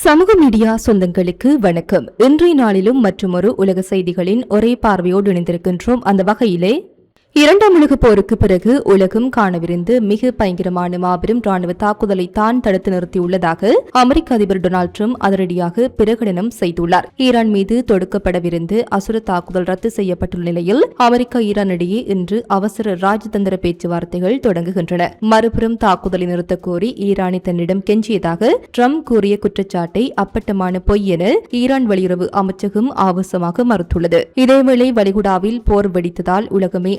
சமூக மீடியா சொந்தங்களுக்கு வணக்கம். இன்றைய நாளிலும் மற்றுமொரு உலக செய்திகளின் ஒரே பார்வையோடு இணைந்திருக்கின்றோம். அந்த வகையிலே இரண்டாம் உலகப் போருக்கு பிறகு உலகம் காணவிருந்து மிக பயங்கரமான மாபெரும் ராணுவ தாக்குதலை தான் தடுத்து நிறுத்தியுள்ளதாக அமெரிக்க அதிபர் டொனால்டு டிரம்ப் அதிரடியாக பிரகடனம் செய்துள்ளார். ஈரான் மீது தொடுக்கப்படவிருந்து அசுர தாக்குதல் ரத்து செய்யப்பட்டுள்ள நிலையில் அமெரிக்கா ஈரான் இடையே இன்று அவசர ராஜதந்திர பேச்சுவார்த்தைகள் தொடங்குகின்றன. மறுபுறம் தாக்குதலை நிறுத்தக் கோரி ஈரானை தன்னிடம் கெஞ்சியதாக டிரம்ப் கூறிய குற்றச்சாட்டை அப்பட்டமான பொய் என ஈரான் வெளியுறவு அமைச்சகம் ஆபாசமாக மறுத்துள்ளது. இதேவேளை வளைகுடாவில் போர் வெடித்ததால் உலகமே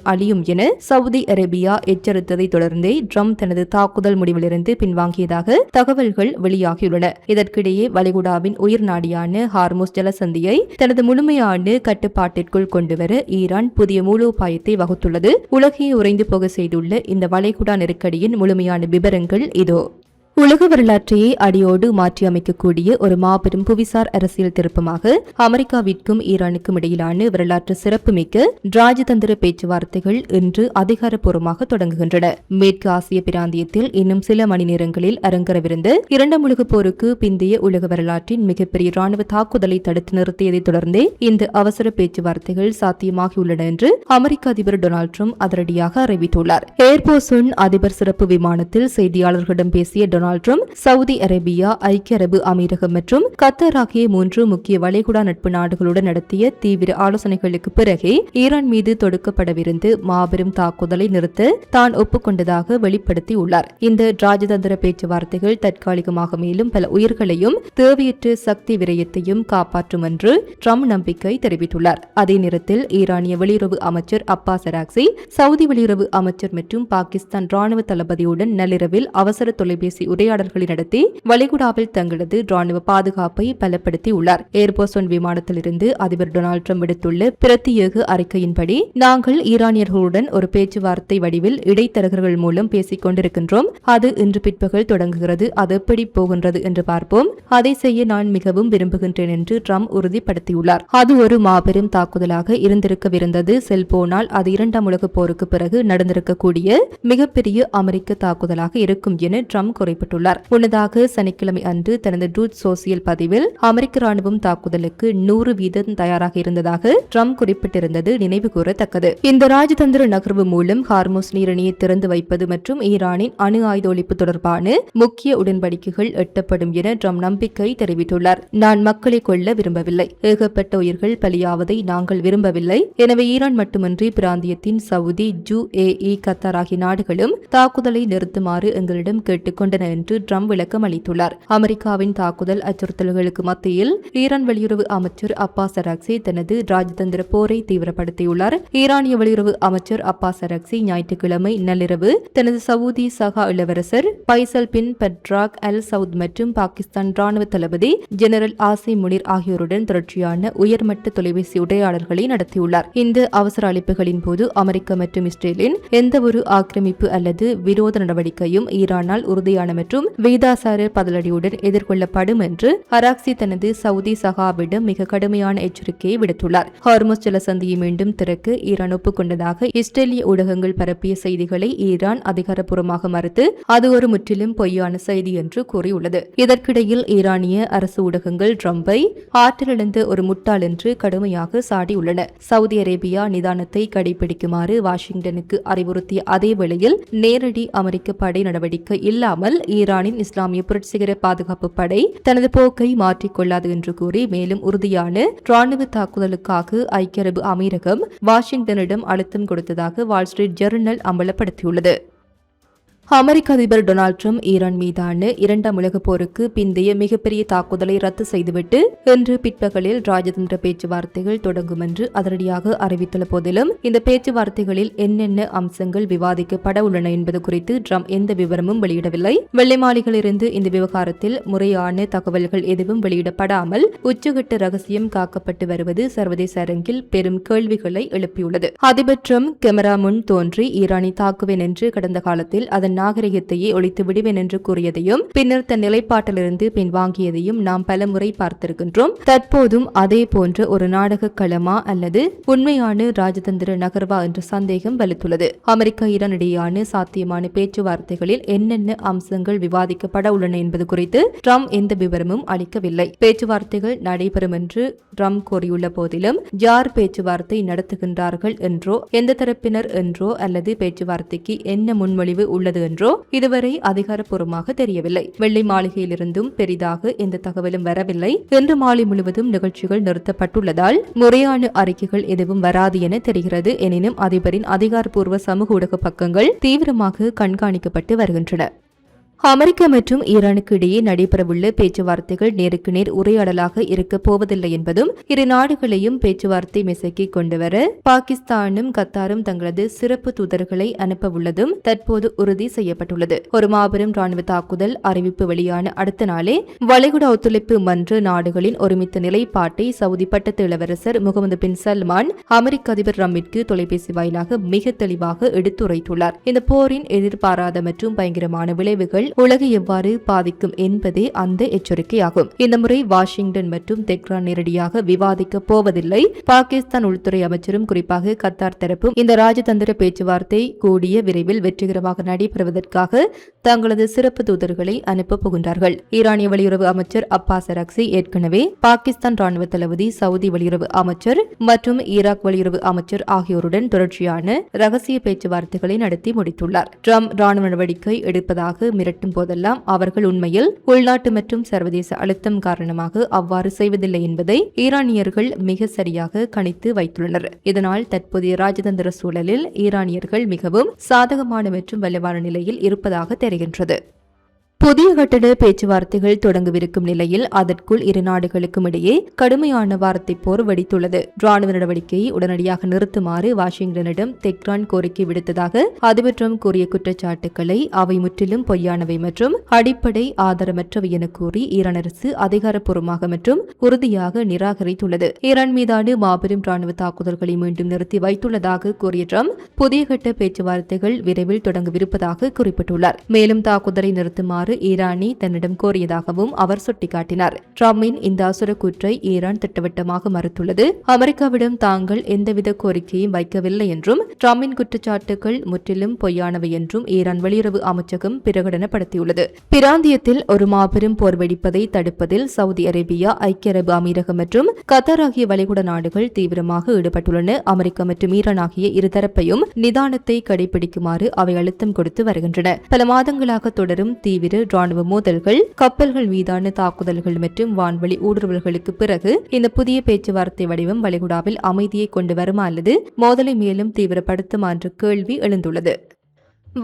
என சவுதி அரேபியா எச்சரித்ததை தொடர்ந்தே டிரம்ப் தனது தாக்குதல் முடிவிலிருந்து பின்வாங்கியதாக தகவல்கள் வெளியாகியுள்ளன. இதற்கிடையே வளைகுடாவின் உயிர் நாடியான ஹார்முஸ் ஜலசந்தியை தனது முழுமையான கட்டுப்பாட்டிற்குள் கொண்டுவர ஈரான் புதிய மூலோபாயத்தை வகுத்துள்ளது. உலகையே உறைந்து போக செய்துள்ள இந்த வளைகுடா நெருக்கடியின் முழுமையான விவரங்கள் இதோ. உலக வரலாற்றையே அடியோடு மாற்றியமைக்கக்கூடிய ஒரு மாபெரும் புவிசார் அரசியல் திருப்பமாக அமெரிக்காவிற்கும் ஈரானுக்கும் இடையிலான வரலாற்று சிறப்புமிக்க ராஜதந்திர பேச்சுவார்த்தைகள் இன்று அதிகாரப்பூர்வமாக தொடங்குகின்றன. மேற்கு ஆசிய பிராந்தியத்தில் இன்னும் சில மணி நேரங்களில் அரங்கேறவிருந்த இரண்டாம் உலகப் போருக்கு பிந்தைய உலக வரலாற்றின் மிகப்பெரிய ராணுவ தாக்குதலை தடுத்து நிறுத்தியதை தொடர்ந்தே இந்த அவசர பேச்சுவார்த்தைகள் சாத்தியமாகியுள்ளன என்று அமெரிக்க அதிபர் டொனால்டு டிரம்ப் அதிரடியாக அறிவித்துள்ளார். ஏர்போர்ஸ் ஒன் அதிபர் சிறப்பு விமானத்தில் செய்தியாளர்களிடம் பேசிய டொனால்டு டிரம்ப் சவுதி அரேபியா, ஐக்கிய அரபு அமீரகம் மற்றும் கத்தார் ஆகிய 3 முக்கிய வளைகுடா நட்பு நாடுகளுடன் நடத்திய தீவிர ஆலோசனைகளுக்கு பிறகே ஈரான் மீது தொடுக்கப்படவிருந்து மாபெரும் தாக்குதலை நிறுத்த தான் ஒப்புக்கொண்டதாக வெளிப்படுத்தியுள்ளார். இந்த ராஜதந்திர பேச்சுவார்த்தைகள் தற்காலிகமாக மேலும் பல உயிர்களையும் தேவையற்ற சக்தி விரயத்தையும் காப்பாற்றும் என்று டிரம்ப் நம்பிக்கை தெரிவித்துள்ளார். அதே நேரத்தில் ஈரானிய வெளியுறவு அமைச்சர் அப்பாஸ் அராக்சி, சவுதி வெளியுறவு அமைச்சர் மற்றும் பாகிஸ்தான் ராணுவ தளபதியுடன் நள்ளிரவில் அவசர தொலைபேசி உரையாடல்களை நடத்தி வளைகுடாவில் தங்களது ராணுவ பாதுகாப்பை பலப்படுத்தியுள்ளார். ஏர்போர்ஸ் ஒன் விமானத்திலிருந்து அதிபர் டொனால்டு டிரம்ப் விடுத்துள்ள பிரத்யேக அறிக்கையின்படி, நாங்கள் ஈரானியர்களுடன் ஒரு பேச்சுவார்த்தை வடிவில் இடைத்தரகர்கள் மூலம் பேசிக் கொண்டிருக்கின்றோம். அது இன்று பிற்பகல் தொடங்குகிறது. அது எப்படி போகின்றது என்று பார்ப்போம். அதை செய்ய நான் மிகவும் விரும்புகின்றேன் என்று டிரம்ப் உறுதிப்படுத்தியுள்ளார். அது ஒரு மாபெரும் தாக்குதலாக இருந்திருக்கவிருந்தது. செல்போனால் அது இரண்டாம் உலகப் போருக்கு பிறகு நடந்திருக்கக்கூடிய மிகப்பெரிய அமெரிக்க தாக்குதலாக இருக்கும் என டிரம்ப் குறிப்பிட்டுள்ளார். முன்னதாக சனிக்கிழமை அன்று தனது ட்ரூத் சோசியல் பதிவில் அமெரிக்க ராணுவம் தாக்குதலுக்கு 100% தயாராக இருந்ததாக டிரம்ப் குறிப்பிட்டிருந்தது நினைவு கூறத்தக்கது. இந்த ராஜதந்திர நகர்வு மூலம் ஹார்முஸ் நீரிணையை திறந்து வைப்பது மற்றும் ஈரானின் அணு ஆயுத ஒழிப்பு தொடர்பான முக்கிய உடன்படிக்கைகள் எட்டப்படும் என டிரம்ப் நம்பிக்கை தெரிவித்துள்ளார். நான் மக்களை கொல்ல விரும்பவில்லை. ஏகப்பட்ட உயிர்கள் பலியாவதை நாங்கள் விரும்பவில்லை. எனவே ஈரான் மட்டுமின்றி பிராந்தியத்தின் சவுதி, UAE, கத்தார் ஆகிய நாடுகளும் தாக்குதலை நிறுத்துமாறு எங்களிடம் கேட்டுக்கொண்டன என்று டிரம்ப் விளக்கம் அளித்துள்ளார். அமெரிக்காவின் தாக்குதல் அச்சுறுத்தல்களுக்கு மத்தியில் ஈரான் வெளியுறவு அமைச்சர் அப்பாஸ் அராக்சி தனது ராஜதந்திர போரை தீவிரப்படுத்தியுள்ளார். ஈரானிய வெளியுறவு அமைச்சர் அப்பாஸ் அராக்சி ஞாயிற்றுக்கிழமை நள்ளிரவு தனது சவுதி சகா இளவரசர் பைசல் பின் பட்ராக் அல் சவுத் மற்றும் பாகிஸ்தான் ராணுவ தளபதி ஜெனரல் ஆசிம் முனிர் ஆகியோருடன் தொடர்ச்சியான உயர்மட்ட தொலைபேசி உரையாடல்களை நடத்தியுள்ளார். இந்த அவசர அழைப்புகளின் போது அமெரிக்கா மற்றும் இஸ்ரேலின் எந்தவொரு ஆக்கிரமிப்பு அல்லது விரோத நடவடிக்கையும் ஈரானால் உறுதியான மற்றும் வேதாசார பதிலடியுடன் எதிர்கொள்ளப்படும் என்று அராக்சி தனது சவுதி சகாவிடம் மிக கடுமையான எச்சரிக்கையை விடுத்துள்ளார். ஹார்முஸ் ஜலசந்தியை மீண்டும் திறக்க ஈரான் ஒப்புக்கொண்டதாக இஸ்ரேலிய ஊடகங்கள் பரப்பிய செய்திகளை ஈரான் அதிகாரப்பூர்வமாக மறுத்து அது ஒரு முற்றிலும் பொய்யான செய்தி என்று கூறியுள்ளது. இதற்கிடையில் ஈரானிய அரசு ஊடகங்கள் டிரம்பை ஆற்றலிழந்த ஒரு முட்டாள் என்று கடுமையாக சாடியுள்ளன. சவுதி அரேபியா நிதானத்தை கடைபிடிக்குமாறு வாஷிங்டனுக்கு அறிவுறுத்திய அதே வேளையில் நேரடி அமெரிக்க படை நடவடிக்கை இல்லாமல் ஈரானின் இஸ்லாமிய புரட்சிகர பாதுகாப்பு படை தனது போக்கை மாற்றிக்கொள்ளாது என்று கூறி மேலும் உறுதியான ராணுவ தாக்குதலுக்காக ஐக்கிய அரபு அமீரகம் வாஷிங்டனிடம் அழுத்தம் கொடுத்ததாக வால் ஸ்ட்ரீட் ஜர்னல் அம்பலப்படுத்தியுள்ளது. அமெரிக்க அதிபர் டொனால்டு டிரம்ப் ஈரான் மீதான இரண்டாம் உலகப் போருக்கு பிந்தைய மிகப்பெரிய தாக்குதலை ரத்து செய்துவிட்டு இன்று பிற்பகலில் ராஜதந்திர பேச்சுவார்த்தைகள் தொடங்கும் என்று அதிரடியாக அறிவித்துள்ள போதிலும் இந்த பேச்சுவார்த்தைகளில் என்னென்ன அம்சங்கள் விவாதிக்கப்பட உள்ளன என்பது குறித்து டிரம்ப் எந்த விவரமும் வெளியிடவில்லை. வெள்ளை மாளிகையிலிருந்து இந்த விவகாரத்தில் முறையான தகவல்கள் எதுவும் வெளியிடப்படாமல் உச்சகட்ட ரகசியம் காக்கப்பட்டு வருவது சர்வதேச அரங்கில் பெரும் கேள்விகளை எழுப்பியுள்ளது. அதிபர் டிரம்ப் கேமரா முன் தோன்றி ஈரானை தாக்குவேன் என்று கடந்த காலத்தில் அதன் தன் நாகரிகத்தையே ஒழித்து விடுவேன் என்று கூறியதையும் பின்னர் தன் நிலைப்பாட்டிலிருந்து பின்வாங்கியதையும் நாம் பலமுறை பார்த்திருக்கின்றோம். தற்போதும் அதே போன்ற ஒரு நாடக களமா அல்லது உண்மையான ராஜதந்திர நகர்வா என்ற சந்தேகம் வலுத்துள்ளது. அமெரிக்கா ஈரான் இடையேயான சாத்தியமான பேச்சுவார்த்தைகளில் என்னென்ன அம்சங்கள் விவாதிக்கப்பட உள்ளன என்பது குறித்து ட்ரம்ப் எந்த விவரமும் அளிக்கவில்லை. பேச்சுவார்த்தைகள் நடைபெறும் என்று ட்ரம்ப் கூறியுள்ள போதிலும் யார் பேச்சுவார்த்தை நடத்துகின்றார்கள் என்றோ எந்த தரப்பினர் என்றோ அல்லது பேச்சுவார்த்தைக்கு என்ன முன்மொழிவு உள்ளது என்றோ இதுவரை அதிகாரப்பூர்வமாக தெரியவில்லை. வெள்ளை மாளிகையிலிருந்தும் பெரிதாக எந்த தகவலும் வரவில்லை. இன்று மாலை முழுவதும் நிகழ்ச்சிகள் நிறுத்தப்பட்டுள்ளதால் முறையான அறிக்கைகள் எதுவும் வராது என தெரிகிறது. எனினும் அதிபரின் அதிகாரப்பூர்வ சமூக ஊடக பக்கங்கள் தீவிரமாக கண்காணிக்கப்பட்டு வருகின்றன. அமெரிக்கா மற்றும் ஈரானுக்கு இடையே நடைபெறவுள்ள பேச்சுவார்த்தைகள் நேருக்கு நேர் உரையாடலாக இருக்கப் போவதில்லை என்பதும் இரு நாடுகளையும் பேச்சுவார்த்தை மெசைக்கு கொண்டுவர பாகிஸ்தானும் கத்தாரும் தங்களது சிறப்பு தூதர்களை அனுப்பவுள்ளதும் தற்போது உறுதி செய்யப்பட்டுள்ளது. ஒரு மாபெரும் ராணுவ தாக்குதல் அறிவிப்பு வெளியான அடுத்த நாளே வளைகுடா ஒத்துழைப்பு மன்ற நாடுகளின் ஒருமித்த நிலைப்பாட்டை சவுதி பட்டத்து இளவரசர் முகமது பின் சல்மான் அமெரிக்க அதிபர் ட்ரம்பிற்கு தொலைபேசி வாயிலாக மிக தெளிவாக எடுத்துரைத்துள்ளார். இந்த போரின் எதிர்பாராத மற்றும் பயங்கரமான விளைவுகள் உலகை எவ்வாறு பாதிக்கும் என்பதே அந்த எச்சரிக்கையாகும். இந்த முறை வாஷிங்டன் மற்றும் தெஹ்ரான் நேரடியாக விவாதிக்கப் போவதில்லை. பாகிஸ்தான் உள்துறை அமைச்சரும் குறிப்பாக கத்தார் தரப்பும் இந்த ராஜதந்திர பேச்சுவார்த்தை கூடிய விரைவில் வெற்றிகரமாக நடைபெறுவதற்காக தங்களது சிறப்பு தூதர்களை அனுப்பப் போகின்றார்கள். ஈரானிய வெளியுறவு அமைச்சர் அப்பாஸ் அரக்சி ஏற்கனவே பாகிஸ்தான் ராணுவ தளபதி, சவுதி வெளியுறவு அமைச்சர் மற்றும் ஈராக் வெளியுறவு அமைச்சர் ஆகியோருடன் தொடர்ச்சியான ரகசிய பேச்சுவார்த்தைகளை நடத்தி முடித்துள்ளார். ட்ரம்ப் ராணுவ நடவடிக்கை எடுப்பதாக மிரட்டும் போதெல்லாம் அவர்கள் உண்மையில் உள்நாட்டு மற்றும் சர்வதேச அழுத்தம் காரணமாக அவ்வாறு செய்வதில்லை என்பதை ஈரானியர்கள் மிக சரியாக கணித்து வைத்துள்ளனர். இதனால் தற்போதைய ராஜதந்திர சூழலில் ஈரானியர்கள் மிகவும் சாதகமான மற்றும் வலுவான நிலையில் இருப்பதாக தெரிகின்றது. புதிய கட்டட பேச்சுவார்த்தைகள் தொடங்கவிருக்கும் நிலையில் அதற்குள் இரு நாடுகளுக்கும் இடையே கடுமையான வார்த்தை போர் வெடித்துள்ளது. ராணுவ நடவடிக்கையை உடனடியாக நிறுத்துமாறு வாஷிங்டனிடம் தெஹ்ரான் கோரிக்கை விடுத்ததாக அதிபர் ட்ரம்ப் கூறிய குற்றச்சாட்டுக்களை அவை முற்றிலும் பொய்யானவை மற்றும் அடிப்படை ஆதாரமற்றவை என கூறி ஈரான் அரசு அதிகாரப்பூர்வமாக மற்றும் உறுதியாக நிராகரித்துள்ளது. ஈரான் மீதான மாபெரும் ராணுவ தாக்குதல்களை மீண்டும் நிறுத்தி வைத்துள்ளதாக கூறிய ட்ரம்ப் புதிய கட்ட பேச்சுவார்த்தைகள் விரைவில் தொடங்கவிருப்பதாக குறிப்பிட்டுள்ளார். மேலும் தாக்குதலை நிறுத்துமாறு ஈரானி தன்னிடம் கோரியதாகவும் அவர் சுட்டிக்காட்டினார். ட்ரம்பின் இந்த அசுர கூற்றை ஈரான் திட்டவட்டமாக மறுத்துள்ளது. அமெரிக்காவிடம் தாங்கள் எந்தவித கோரிக்கையும் வைக்கவில்லை என்றும் ட்ரம்பின் குற்றச்சாட்டுகள் முற்றிலும் பொய்யானவை என்றும் ஈரான் வெளியுறவு அமைச்சகம் பிரகடனப்படுத்தியுள்ளது. பிராந்தியத்தில் ஒரு மாபெரும் போர் வெடிப்பதை தடுப்பதில் சவுதி அரேபியா, ஐக்கிய அரபு அமீரகம் மற்றும் கத்தார் ஆகிய வளைகுடா நாடுகள் தீவிரமாக ஈடுபட்டுள்ளன. அமெரிக்கா மற்றும் ஈரான் ஆகிய இருதரப்பையும் நிதானத்தை கடைபிடிக்குமாறு அவை அழுத்தம் கொடுத்து வருகின்றன. பல மாதங்களாக தொடரும் தீவிர ராணுவ மோதல்கள், கப்பல்கள் மீதான தாக்குதல்கள் மற்றும் வான்வழி ஊடுருவல்களுக்கு பிறகு இந்த புதிய பேச்சுவார்த்தை வடிவம் வளைகுடாவில் அமைதியை கொண்டு வருமா அல்லது மோதலை மேலும் தீவிரப்படுத்துமா என்ற கேள்வி எழுந்துள்ளது.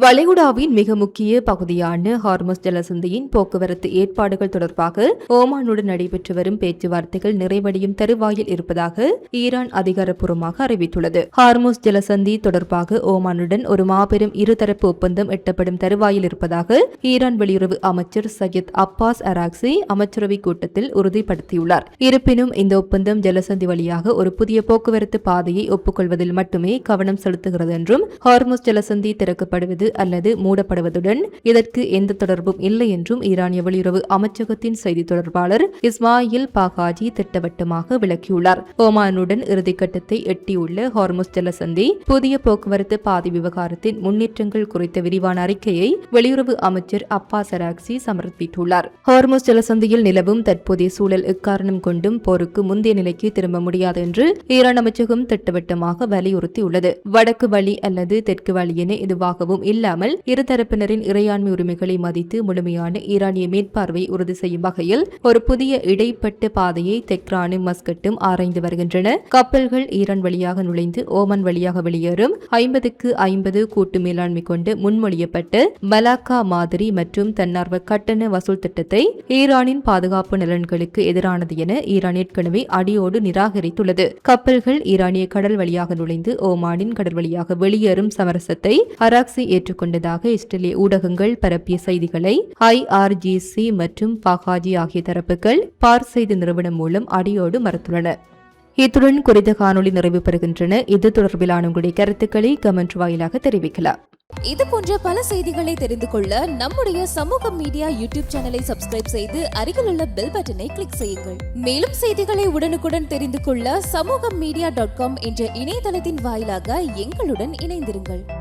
வளைகுடாவின் மிக முக்கிய பகுதியான ஹார்முஸ் ஜலசந்தியின் போக்குவரத்து ஏற்பாடுகள் தொடர்பாக ஓமானுடன் நடைபெற்று வரும் பேச்சுவார்த்தைகள் நிறைவடையும் தருவாயில் இருப்பதாக ஈரான் அதிகாரப்பூர்வமாக அறிவித்துள்ளது. ஹார்முஸ் ஜலசந்தி தொடர்பாக ஓமானுடன் ஒரு மாபெரும் இருதரப்பு ஒப்பந்தம் எட்டப்படும் தருவாயில் இருப்பதாக ஈரான் வெளியுறவு அமைச்சர் சையத் அப்பாஸ் அராக்சி அமைச்சரவை கூட்டத்தில் உறுதிப்படுத்தியுள்ளார். இருப்பினும் இந்த ஒப்பந்தம் ஜலசந்தி வழியாக ஒரு புதிய போக்குவரத்து பாதையை ஒப்புக்கொள்வதில் மட்டுமே கவனம் செலுத்துகிறது என்றும் ஹார்முஸ் ஜலசந்தி திறக்கப்படுவது அல்லது மூடப்படுவதுடன் இதற்கு எந்த தொடர்பும் இல்லை என்றும் ஈரானிய வெளியுறவு அமைச்சகத்தின் செய்தி தொடர்பாளர் இஸ்மாயில் பாகாஜி திட்டவட்டமாக விளக்கியுள்ளார். ஓமானுடன் இறுதிக்கட்டத்தை எட்டியுள்ள ஹார்முஸ் ஜலசந்தி புதிய போக்குவரத்து பாதை விவகாரத்தின் முன்னேற்றங்கள் குறித்த விரிவான அறிக்கையை வெளியுறவு அமைச்சர் அப்பாஸ் அராக்சி சமர்ப்பித்துள்ளார். ஹார்முஸ் ஜலசந்தியில் நிலவும் தற்போதைய சூழல் எக்காரணம் கொண்டும் போருக்கு முந்தைய நிலைக்கு திரும்ப முடியாது என்று ஈரான் அமைச்சகம் திட்டவட்டமாக வலியுறுத்தியுள்ளது. வடக்கு வழி அல்லது தெற்கு வழி என எதுவாகவும் இல்லாமல் இருதரப்பினரின் இறையாண்மை உரிமைகளை மதித்து முழுமையான ஈரானிய மேற்பார்வை உறுதி செய்யும் வகையில் ஒரு புதிய இடைப்பட்ட பாதையை தெஹ்ரானும் மஸ்கட்டும் ஆராய்ந்து வருகின்றன. கப்பல்கள் ஈரான் வழியாக நுழைந்து ஓமன் வழியாக வெளியேறும் 50க்கு 50 கூட்டு மேலாண்மை கொண்டு முன்மொழியப்பட்ட மலாக்கா மாதிரி மற்றும் தன்னார்வ கட்டண வசூல் திட்டத்தை ஈரானின் பாதுகாப்பு நலன்களுக்கு எதிரானது என ஈரான் ஏற்கனவே அடியோடு நிராகரித்துள்ளது. கப்பல்கள் ஈரானிய கடல் வழியாக நுழைந்து ஓமானின் கடல் வழியாக வெளியேறும் சமரசத்தை அராக்சி ஏற்றுக்கொண்டதாக இஸ்ரேலிய ஊடகங்கள் பரப்பிய செய்திகளை IRGC மற்றும் பாகாஜி ஆகிய தரப்புகள் பார் செய்தி நிறுவனம் மூலம் அடியோடு மறுத்துள்ளன. இத்துடன் குறித்த காணொலி நிறைவு பெறுகின்றன. இது தொடர்பிலான உங்களுடைய கருத்துக்களை கமெண்ட் வாயிலாக தெரிவிக்கலாம். இது போன்ற பல செய்திகளை தெரிந்து கொள்ள நம்முடைய சமூக மீடியா யூடியூப் சேனலை சப்ஸ்கிரைப் செய்து அருகிலுள்ள பெல் பட்டனை கிளிக் செய்யுங்கள். மேலும் செய்திகளை உடனுக்குடன் தெரிந்து கொள்ள சமூகமீடியா.com என்ற இணையதளத்தின் வாயிலாக எங்களுடன் இணைந்திருங்கள்.